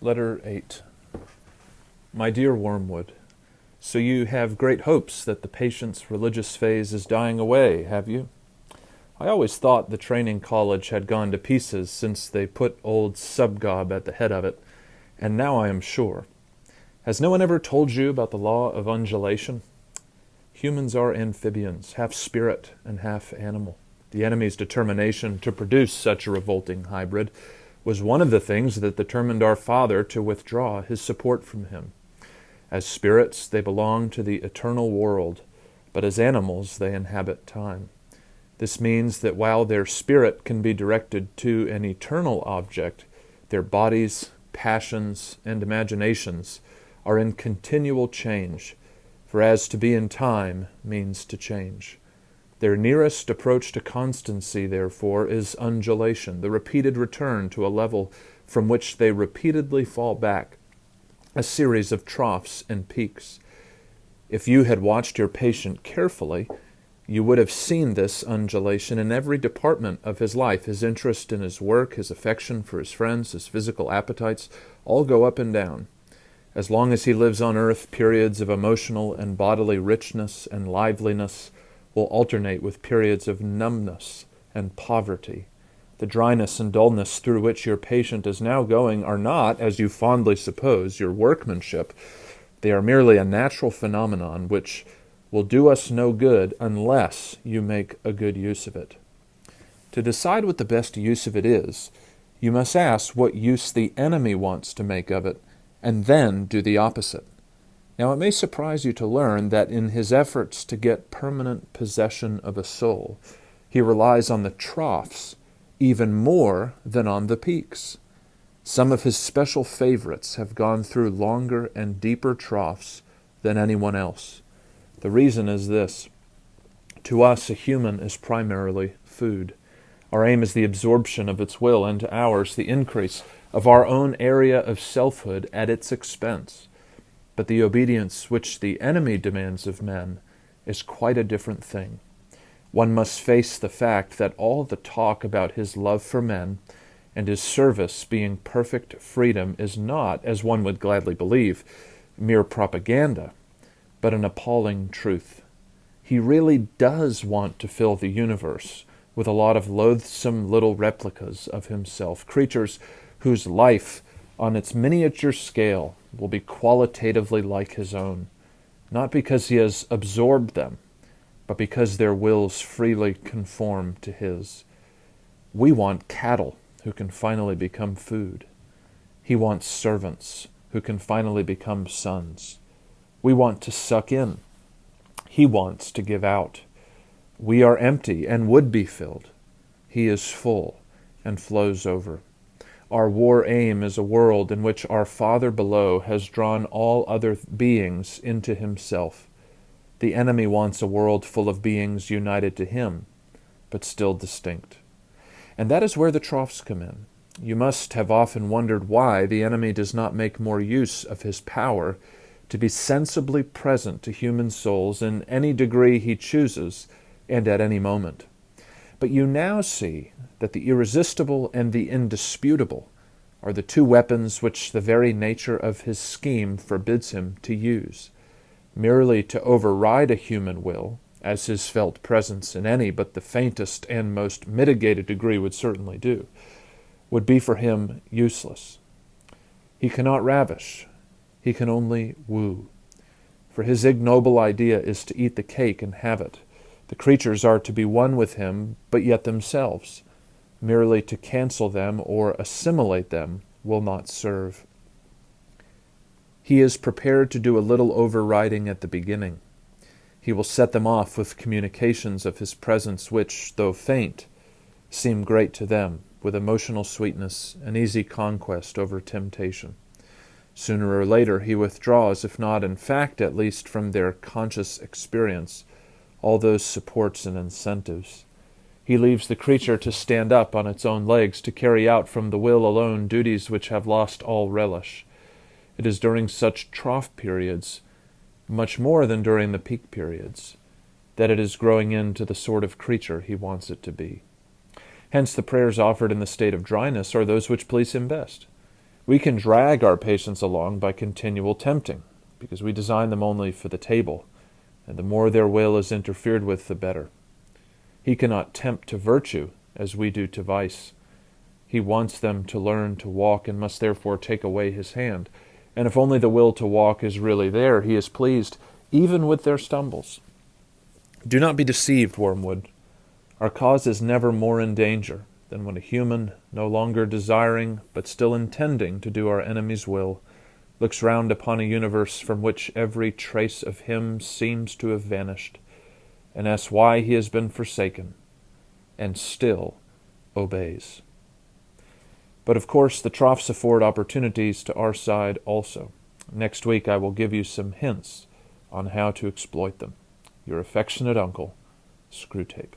Letter 8. My dear Wormwood, so you have great hopes that the patient's religious phase is dying away, have you? I always thought the training college had gone to pieces since they put old Subgob at the head of it, and now I am sure. Has no one ever told you about the law of undulation? Humans are amphibians, half spirit and half animal. The enemy's determination to produce such a revolting hybrid was one of the things that determined our Father to withdraw his support from him. As spirits, they belong to the eternal world, but as animals, they inhabit time. This means that while their spirit can be directed to an eternal object, their bodies, passions, and imaginations are in continual change, for as to be in time means to change. Their nearest approach to constancy, therefore, is undulation, the repeated return to a level from which they repeatedly fall back, a series of troughs and peaks. If you had watched your patient carefully, you would have seen this undulation in every department of his life. His interest in his work, his affection for his friends, his physical appetites, all go up and down. As long as he lives on earth, periods of emotional and bodily richness and liveliness will alternate with periods of numbness and poverty. The dryness and dullness through which your patient is now going are not, as you fondly suppose, your workmanship. They are merely a natural phenomenon which will do us no good unless you make a good use of it. To decide what the best use of it is, you must ask what use the enemy wants to make of it, and then do the opposite. Now, it may surprise you to learn that in his efforts to get permanent possession of a soul, he relies on the troughs even more than on the peaks. Some of his special favorites have gone through longer and deeper troughs than anyone else. The reason is this. To us, a human is primarily food. Our aim is the absorption of its will, and to ours, the increase of our own area of selfhood at its expense. But the obedience which the enemy demands of men is quite a different thing. One must face the fact that all the talk about his love for men and his service being perfect freedom is not, as one would gladly believe, mere propaganda, but an appalling truth. He really does want to fill the universe with a lot of loathsome little replicas of himself, creatures whose life on its miniature scale will be qualitatively like his own, not because he has absorbed them, but because their wills freely conform to his. We want cattle who can finally become food. He wants servants who can finally become sons. We want to suck in. He wants to give out. We are empty and would be filled. He is full and flows over. Our war aim is a world in which our Father below has drawn all other beings into himself. The enemy wants a world full of beings united to him, but still distinct. And that is where the troughs come in. You must have often wondered why the enemy does not make more use of his power to be sensibly present to human souls in any degree he chooses and at any moment. But you now see that the irresistible and the indisputable are the two weapons which the very nature of his scheme forbids him to use. Merely to override a human will, as his felt presence in any but the faintest and most mitigated degree would certainly do, would be for him useless. He cannot ravish, he can only woo. For his ignoble idea is to eat the cake and have it. The creatures are to be one with him, but yet themselves. Merely to cancel them or assimilate them will not serve. He is prepared to do a little overriding at the beginning. He will set them off with communications of his presence which, though faint, seem great to them, with emotional sweetness and easy conquest over temptation. Sooner or later he withdraws, if not in fact at least from their conscious experience, all those supports and incentives. He leaves the creature to stand up on its own legs, to carry out from the will alone duties which have lost all relish. It is during such trough periods, much more than during the peak periods, that it is growing into the sort of creature he wants it to be. Hence the prayers offered in the state of dryness are those which please him best. We can drag our patients along by continual tempting, because we design them only for the table, and the more their will is interfered with, the better. He cannot tempt to virtue as we do to vice. He wants them to learn to walk and must therefore take away his hand. And if only the will to walk is really there, he is pleased, even with their stumbles. Do not be deceived, Wormwood. Our cause is never more in danger than when a human, no longer desiring, but still intending to do our enemy's will, looks round upon a universe from which every trace of him seems to have vanished, and asks why he has been forsaken, and still obeys. But of course the troughs afford opportunities to our side also. Next week I will give you some hints on how to exploit them. Your affectionate uncle, Screwtape.